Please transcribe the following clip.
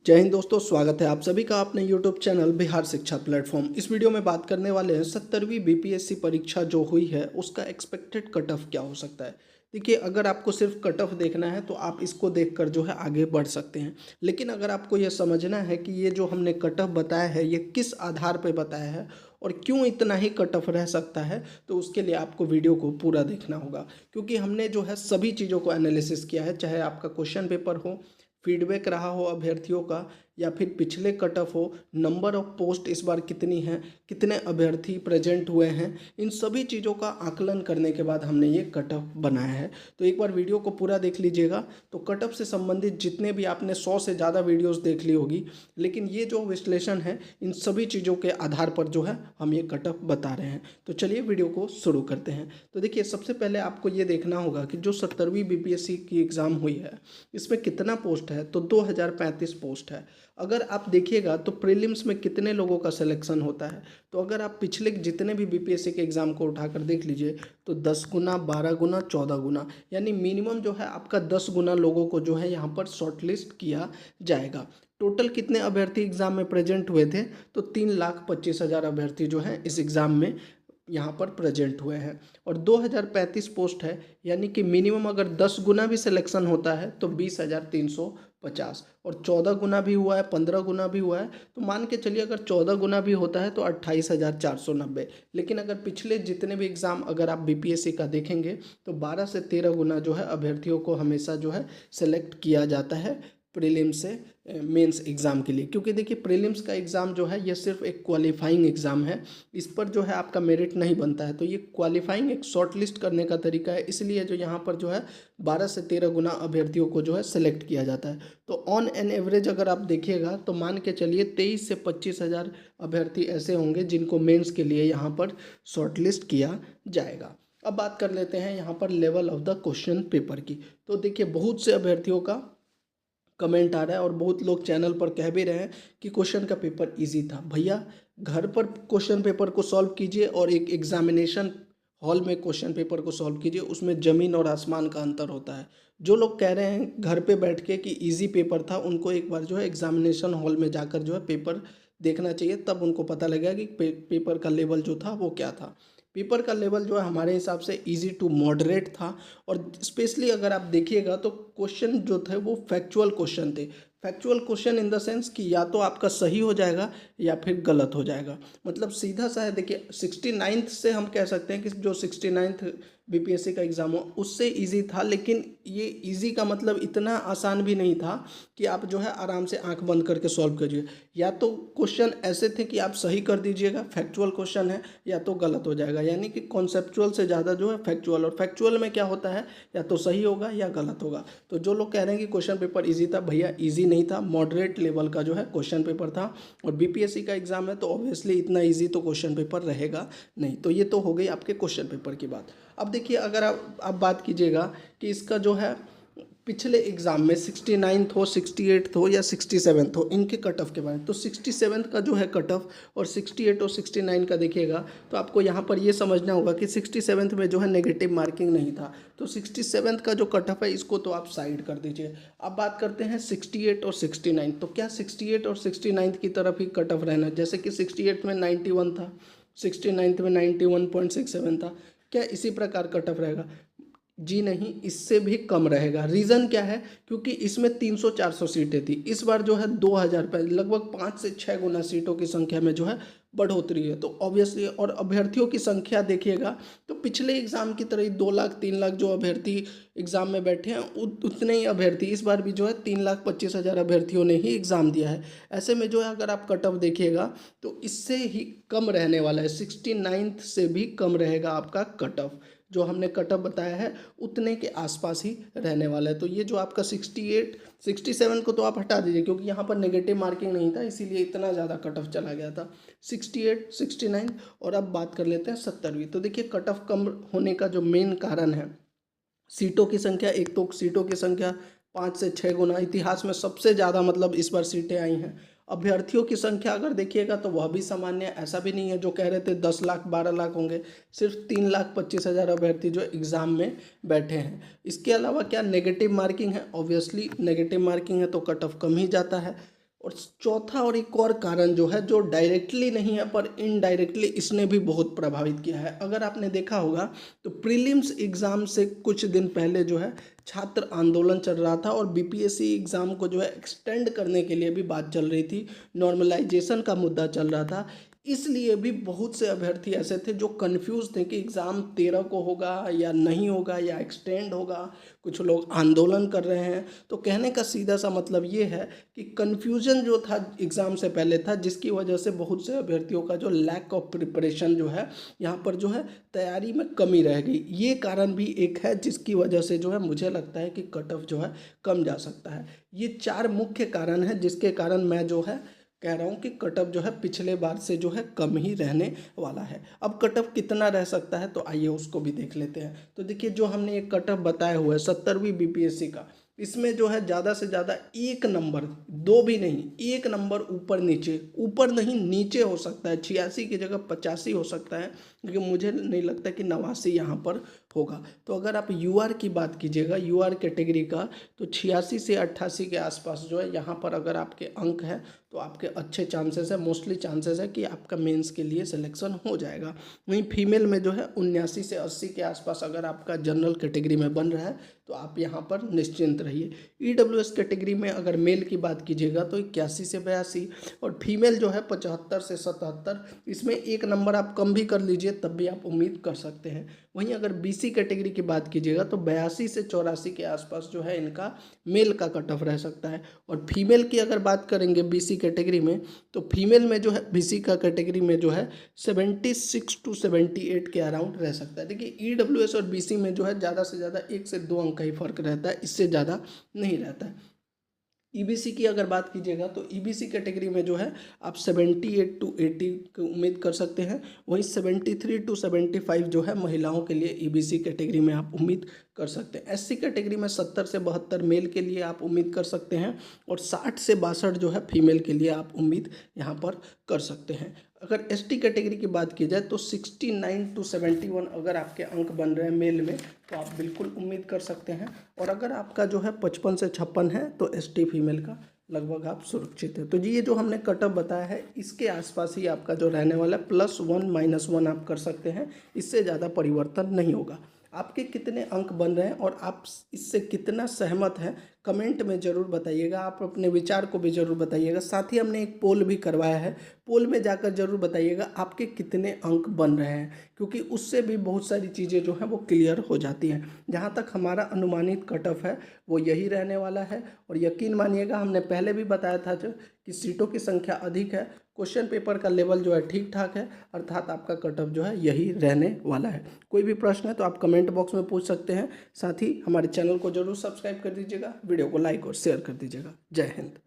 जय हिंद दोस्तों, स्वागत है आप सभी का अपने YouTube चैनल बिहार शिक्षा प्लेटफॉर्म। इस वीडियो में बात करने वाले हैं 70वीं बीपीएससी परीक्षा जो हुई है उसका एक्सपेक्टेड कट ऑफ क्या हो सकता है। देखिए, अगर आपको सिर्फ कट ऑफ देखना है तो आप इसको देखकर जो है आगे बढ़ सकते हैं, लेकिन अगर आपको ये समझना है कि ये जो हमने कट ऑफ बताया है ये किस आधार पर बताया है और क्यों इतना ही कट ऑफ रह सकता है, तो उसके लिए आपको वीडियो को पूरा देखना होगा। क्योंकि हमने जो है सभी चीज़ों को एनालिसिस किया है, चाहे आपका क्वेश्चन पेपर हो, फीडबैक रहा हो अभ्यर्थियों का, या फिर पिछले कट ऑफ हो, नंबर ऑफ पोस्ट इस बार कितनी हैं, कितने अभ्यर्थी प्रेजेंट हुए हैं, इन सभी चीज़ों का आकलन करने के बाद हमने ये कट ऑफ बनाया है। तो एक बार वीडियो को पूरा देख लीजिएगा। तो कट ऑफ से संबंधित जितने भी आपने 100 से ज़्यादा वीडियोस देख ली होगी, लेकिन ये जो विश्लेषण है इन सभी चीज़ों के आधार पर जो है हम ये कट ऑफ बता रहे हैं। तो चलिए वीडियो को शुरू करते हैं। तो देखिए, सबसे पहले आपको ये देखना होगा कि जो 70वीं बीपीएससी की एग्ज़ाम हुई है इसमें कितना पोस्ट है, तो 2035 पोस्ट है। अगर आप देखिएगा तो प्रीलिम्स में कितने लोगों का सिलेक्शन होता है, तो अगर आप पिछले जितने भी बीपीएससी के एग्ज़ाम को उठाकर देख लीजिए तो 10 गुना, 12 गुना, 14 गुना, यानी मिनिमम जो है आपका 10 गुना लोगों को जो है यहाँ पर शॉर्टलिस्ट किया जाएगा। टोटल कितने अभ्यर्थी एग्ज़ाम में प्रेजेंट हुए थे, तो 3,25,000 अभ्यर्थी जो हैं इस एग्ज़ाम में यहाँ पर प्रेजेंट हुए हैं। और 2035 पोस्ट है, यानी कि मिनिमम अगर 10 गुना भी सिलेक्शन होता है तो 20,350, और 14 गुना भी हुआ है, 15 गुना भी हुआ है, तो मान के चलिए अगर 14 गुना भी होता है तो 28,490। लेकिन अगर पिछले जितने भी एग्ज़ाम अगर आप बीपीएससी का देखेंगे तो 12 से 13 गुना जो है अभ्यर्थियों को हमेशा जो है सेलेक्ट किया जाता है प्रीलिम्स से मेंस एग्ज़ाम के लिए। क्योंकि देखिए, प्रीलिम्स का एग्ज़ाम जो है ये सिर्फ एक क्वालिफाइंग एग्ज़ाम है, इस पर जो है आपका मेरिट नहीं बनता है। तो ये क्वालिफाइंग एक शॉर्ट लिस्ट करने का तरीका है, इसलिए जो यहाँ पर जो है 12 से 13 गुना अभ्यर्थियों को जो है सेलेक्ट किया जाता है। तो ऑन एन एवरेज अगर आप देखिएगा तो मान के चलिए 23 से 25,000 अभ्यर्थी ऐसे होंगे जिनको मेन्स के लिए यहाँ पर शॉर्ट लिस्ट किया जाएगा। अब बात कर लेते हैं यहाँ पर level of the question paper की। तो देखिए, बहुत से अभ्यर्थियों का कमेंट आ रहा है और बहुत लोग चैनल पर कह भी रहे हैं कि क्वेश्चन का पेपर इजी था। भैया, घर पर क्वेश्चन पेपर को सॉल्व कीजिए और एक एग्जामिनेशन हॉल में क्वेश्चन पेपर को सॉल्व कीजिए, उसमें ज़मीन और आसमान का अंतर होता है। जो लोग कह रहे हैं घर पे बैठ के कि इजी पेपर था, उनको एक बार जो है एग्जामिनेशन हॉल में जाकर जो है पेपर देखना चाहिए, तब उनको पता लगेगा कि पेपर का लेवल जो था वो क्या था। पेपर का लेवल जो है हमारे हिसाब से इजी टू मॉडरेट था, और स्पेशली अगर आप देखिएगा तो क्वेश्चन जो थे वो फैक्चुअल क्वेश्चन थे। Factual question in the sense कि या तो आपका सही हो जाएगा या फिर गलत हो जाएगा। मतलब सीधा सा है। देखिए, 69th से हम कह सकते हैं कि जो 69th बीपीएससी का एग्ज़ाम हो उससे इजी था, लेकिन ये इजी का मतलब इतना आसान भी नहीं था कि आप जो है आराम से आंख बंद करके सॉल्व करिए। या तो क्वेश्चन ऐसे थे कि आप सही कर दीजिएगा, फैक्चुअल क्वेश्चन है, या तो गलत हो जाएगा। यानी कि कॉन्सेप्चुअल से ज़्यादा जो है फैक्चुअल, और फैक्चुअल में क्या होता है, या तो सही होगा या गलत होगा। तो जो लोग कह रहे हैं कि क्वेश्चन पेपर इजी था, भैया इजी नहीं था, मॉडरेट लेवल का जो है क्वेश्चन पेपर था। और बीपीएससी का एग्जाम है तो ऑब्वियसली इतना इजी तो क्वेश्चन पेपर रहेगा नहीं। तो ये तो हो गई आपके क्वेश्चन पेपर की बात। अब देखिए, अगर आप बात कीजिएगा कि इसका जो है पिछले एग्ज़ाम में 69th हो, 68th हो या 67th हो, इनके कट ऑफ के बारे में, तो 67th का जो है कट ऑफ और 68 और 69 का देखिएगा तो आपको यहाँ पर ये समझना होगा कि 67th में जो है नेगेटिव मार्किंग नहीं था। तो 67th का जो कट ऑफ है इसको तो आप साइड कर दीजिए। अब बात करते हैं 68 और 69। तो क्या 68 और 69 की तरफ ही कट ऑफ रहना, जैसे कि 68 में 91 था, 69 में 91.67 था, क्या इसी प्रकार कट ऑफ रहेगा? जी नहीं, इससे भी कम रहेगा। रीज़न क्या है? क्योंकि इसमें 300-400 सीटें थी, इस बार जो है 2000 पे लगभग 5 से 6 गुना सीटों की संख्या में जो है बढ़ोतरी है। तो ऑब्वियसली, और अभ्यर्थियों की संख्या देखिएगा तो पिछले एग्ज़ाम की तरह ही 2 लाख 3 लाख जो अभ्यर्थी एग्ज़ाम में बैठे हैं उतने ही अभ्यर्थी इस बार भी जो है 3,25,000 अभ्यर्थियों ने ही एग्ज़ाम दिया है। ऐसे में जो है अगर आप कट ऑफ देखिएगा तो इससे ही कम रहने वाला है, 69th से भी कम रहेगा आपका कट ऑफ। जो हमने कट ऑफ बताया है उतने के आसपास ही रहने वाला है। तो ये जो आपका 68 67 को तो आप हटा दीजिए, क्योंकि यहाँ पर नेगेटिव मार्किंग नहीं था, इसीलिए इतना ज़्यादा कट ऑफ चला गया था। 68 69। और अब बात कर लेते हैं 70वीं। तो देखिए, कट ऑफ कम होने का जो मेन कारण है सीटों की संख्या। एक तो सीटों की संख्या 5 से 6 गुना, इतिहास में सबसे ज़्यादा मतलब इस बार सीटें आई हैं। अभ्यर्थियों की संख्या अगर देखिएगा तो वह भी सामान्य, ऐसा भी नहीं है जो कह रहे थे 10 लाख 12 लाख होंगे, सिर्फ 3,25,000 अभ्यर्थी जो एग्ज़ाम में बैठे हैं। इसके अलावा क्या नेगेटिव मार्किंग है? ऑब्वियसली नेगेटिव मार्किंग है तो कट ऑफ कम ही जाता है। और चौथा और एक और कारण जो है, जो डायरेक्टली नहीं है पर इनडायरेक्टली इसने भी बहुत प्रभावित किया है। अगर आपने देखा होगा तो प्रीलिम्स एग्ज़ाम से कुछ दिन पहले जो है छात्र आंदोलन चल रहा था और बीपीएससी एग्ज़ाम को जो है एक्सटेंड करने के लिए भी बात चल रही थी, नॉर्मलाइजेशन का मुद्दा चल रहा था। इसलिए भी बहुत से अभ्यर्थी ऐसे थे जो कंफ्यूज थे कि एग्ज़ाम 13 को होगा या नहीं होगा या एक्सटेंड होगा। कुछ लोग आंदोलन कर रहे हैं। तो कहने का सीधा सा मतलब ये है कि कन्फ्यूजन जो था एग्ज़ाम से पहले था, जिसकी वजह से बहुत से अभ्यर्थियों का जो लैक ऑफ प्रिपरेशन जो है, यहाँ पर जो है तैयारी में कमी रह गई। ये कारण भी एक है जिसकी वजह से जो है मुझे लगता है कि कट ऑफ जो है कम जा सकता है। ये 4 मुख्य कारण हैं जिसके कारण मैं जो है कह रहा हूँ कि कट ऑफ जो है पिछले बार से जो है कम ही रहने वाला है। अब कट ऑफ कितना रह सकता है तो आइए उसको भी देख लेते हैं। तो देखिए, जो हमने एक कट ऑफ बताया हुआ है 70वीं बीपीएससी का, इसमें जो है ज़्यादा से ज़्यादा 1 नंबर, 2 भी नहीं, 1 नंबर ऊपर नहीं नीचे हो सकता है। 86 की जगह 85 हो सकता है, क्योंकि मुझे नहीं लगता कि 89 यहाँ पर होगा। तो अगर आप यूआर की बात कीजिएगा, यूआर कैटेगरी का, तो 86 से 88 के आसपास जो है यहाँ पर अगर आपके अंक हैं तो आपके अच्छे चांसेस है, मोस्टली चांसेस है कि आपका मेंस के लिए सिलेक्शन हो जाएगा। वहीं फीमेल में जो है 79 से 80 के आसपास अगर आपका जनरल कैटेगरी में बन रहा है तो आप यहाँ पर निश्चिंत रहिए। ईडब्ल्यूएस कैटेगरी में अगर मेल की बात कीजिएगा तो 81 से 82, और फीमेल जो है 75 से 77। इसमें 1 नंबर आप कम भी कर लीजिए तब भी आप उम्मीद कर सकते हैं। वहीं अगर बीसी कैटेगरी की बात कीजिएगा तो 82 से 84 के आसपास जो है इनका मेल का कट ऑफ रह सकता है। और फीमेल की अगर बात करेंगे बीसी कैटेगरी में, तो फीमेल में जो है बीसी का कैटेगरी में जो है 76 टू 78 के अराउंड रह सकता है। देखिए, ईडब्ल्यूएस और बीसी में जो है ज़्यादा से ज़्यादा 1 से 2 अंक का ही फर्क रहता है, इससे ज़्यादा नहीं रहता है। ईबीसी की अगर बात कीजिएगा तो ईबीसी कैटेगरी में जो है आप 78 टू 80 की उम्मीद कर सकते हैं। वहीं 73 टू 75 जो है महिलाओं के लिए ईबीसी कैटेगरी में आप उम्मीद कर सकते हैं। एससी कैटेगरी में 70 से 72 मेल के लिए आप उम्मीद कर सकते हैं, और 60 से 62 जो है फीमेल के लिए आप उम्मीद यहाँ पर कर सकते हैं। अगर एसटी कैटेगरी की बात की जाए तो 69 टू 71 अगर आपके अंक बन रहे हैं मेल में तो आप बिल्कुल उम्मीद कर सकते हैं। और अगर आपका जो है 55 से 56 है तो एसटी फीमेल का लगभग आप सुरक्षित है। तो जी, ये जो हमने कट ऑफ बताया है इसके आसपास ही आपका जो रहने वाला है, +1 -1 आप कर सकते हैं, इससे ज़्यादा परिवर्तन नहीं होगा। आपके कितने अंक बन रहे हैं और आप इससे कितना सहमत हैं, कमेंट में ज़रूर बताइएगा। आप अपने विचार को भी ज़रूर बताइएगा। साथ ही हमने एक पोल भी करवाया है, पोल में जाकर ज़रूर बताइएगा आपके कितने अंक बन रहे हैं, क्योंकि उससे भी बहुत सारी चीज़ें जो हैं वो क्लियर हो जाती हैं। जहाँ तक हमारा अनुमानित कट ऑफ है वो यही रहने वाला है। और यकीन मानिएगा, हमने पहले भी बताया था जो कि सीटों की संख्या अधिक है, क्वेश्चन पेपर का लेवल जो है ठीक ठाक है, अर्थात आपका कट ऑफ जो है यही रहने वाला है। कोई भी प्रश्न है तो आप कमेंट बॉक्स में पूछ सकते हैं। साथ ही हमारे चैनल को जरूर सब्सक्राइब कर दीजिएगा, वीडियो को लाइक और शेयर कर दीजिएगा। जय हिंद।